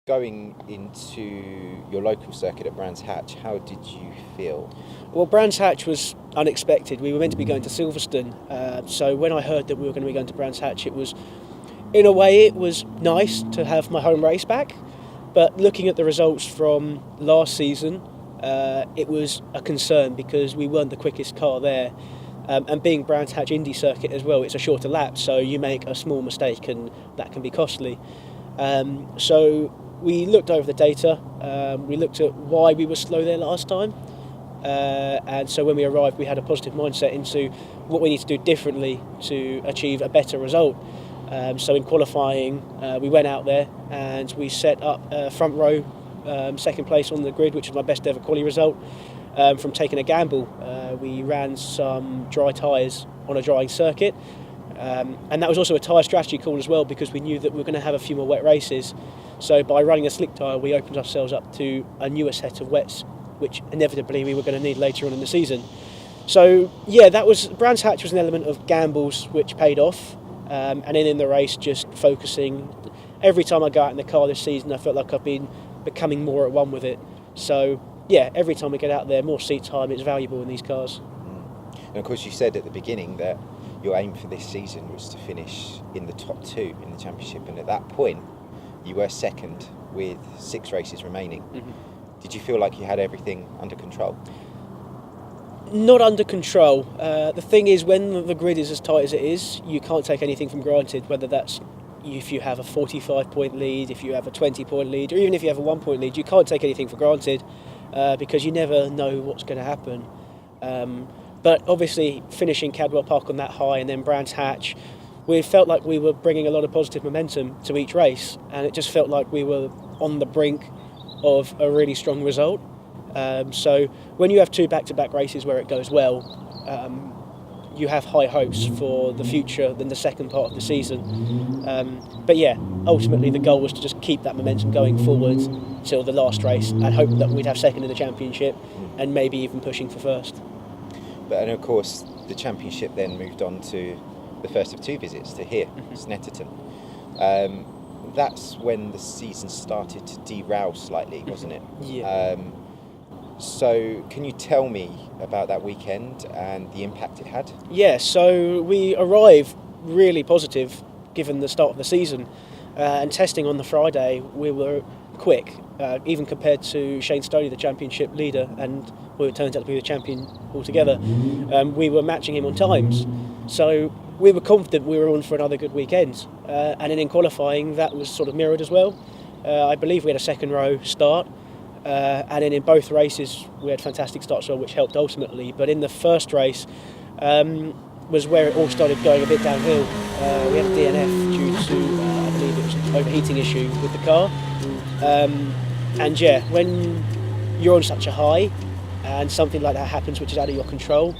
Going into your local circuit at Brands Hatch, how did you feel? Well, Brands Hatch was unexpected. We were meant to be going to Silverstone, so when I heard that we were going to be going to Brands Hatch, it was, in a way, it was nice to have my home race back. But looking at the results from last season, it was a concern because we weren't the quickest car there. And being Brands Hatch Indy circuit as well, it's a shorter lap, so you make a small mistake and that can be costly. So we looked over the data, we looked at why we were slow there last time, and so when we arrived we had a positive mindset into what we need to do differently to achieve a better result. So in qualifying we went out there and we set up front row, second place on the grid, which was my best ever quali result, from taking a gamble. We ran some dry tyres on a drying circuit. And that was also a tyre strategy call as well, because we knew that we were going to have a few more wet races. So by running a slick tyre, we opened ourselves up to a newer set of wets, which inevitably we were going to need later on in the season. So yeah, Brands Hatch was an element of gambles which paid off. And then in the race, just focusing. Every time I go out in the car this season, I felt like I've been becoming more at one with it. So yeah, every time we get out there, more seat time, it's valuable in these cars. And of course you said at the beginning that your aim for this season was to finish in the top 2 in the championship, and at that point you were second with 6 races remaining. Mm-hmm. Did you feel like you had everything under control? Not under control. The thing is, when the grid is as tight as it is, you can't take anything for granted, whether that's if you have a 45-point lead, if you have a 20-point lead, or even if you have a 1-point lead, you can't take anything for granted because you never know what's going to happen. But obviously finishing Cadwell Park on that high and then Brands Hatch, we felt like we were bringing a lot of positive momentum to each race, and it just felt like we were on the brink of a really strong result. So when you have 2 back-to-back races where it goes well, you have high hopes for the future than the second part of the season. But yeah, ultimately the goal was to just keep that momentum going forward till the last race and hope that we'd have second in the championship and maybe even pushing for first. And of course, the championship then moved on to the first of 2 visits to here, Snetterton. That's when the season started to derail slightly, wasn't it? Yeah. So can you tell me about that weekend and the impact it had? Yeah, so we arrived really positive given the start of the season. And testing on the Friday, we were quick, even compared to Shane Stoney, the championship leader, and who turned out to be the champion altogether. We were matching him on times. So we were confident we were on for another good weekend. And then in qualifying, that was sort of mirrored as well. I believe we had a second row start. And then in both races, we had fantastic starts as well, which helped ultimately. But in the first race was where it all started going a bit downhill. We had a DNF due to, I believe it was an overheating issue with the car. And yeah, when you're on such a high and something like that happens which is out of your control,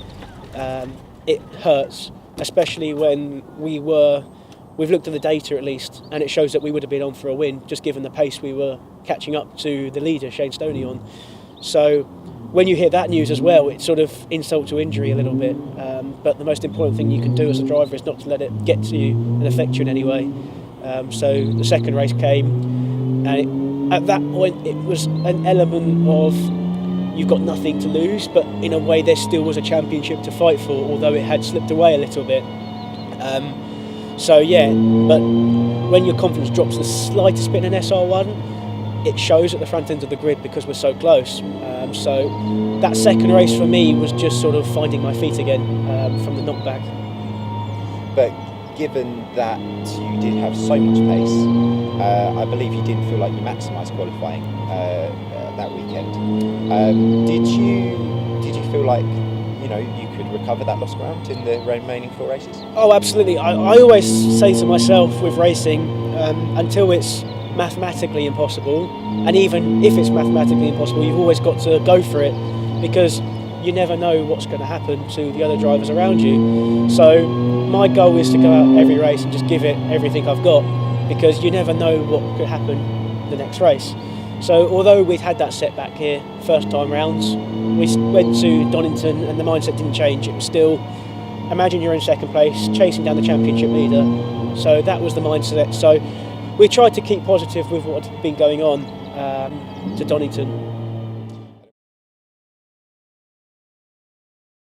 it hurts, especially when we've looked at the data at least, and it shows that we would have been on for a win just given the pace we were catching up to the leader, Shane Stoney, on. So when you hear that news as well, it's sort of insult to injury a little bit. But the most important thing you can do as a driver is not to let it get to you and affect you in any way. So the second race came, and at that point it was an element of you've got nothing to lose, but in a way there still was a championship to fight for, although it had slipped away a little bit. So yeah, but when your confidence drops the slightest bit in an SR1, it shows at the front end of the grid because we're so close. So that second race for me was just sort of finding my feet again from the knockback. But given that you did have so much pace, I believe you didn't feel like you maximised qualifying that weekend. Did you feel like you could recover that lost ground in the remaining 4 races? Oh, absolutely. I always say to myself with racing, until it's mathematically impossible, and even if it's mathematically impossible, you've always got to go for it, because you never know what's going to happen to the other drivers around you. So my goal is to go out every race and just give it everything I've got, because you never know what could happen the next race. So although we'd had that setback here first time rounds, we went to Donington and the mindset didn't change. It was still, imagine you're in second place chasing down the championship leader. So that was the mindset. So we tried to keep positive with what had been going on to Donington.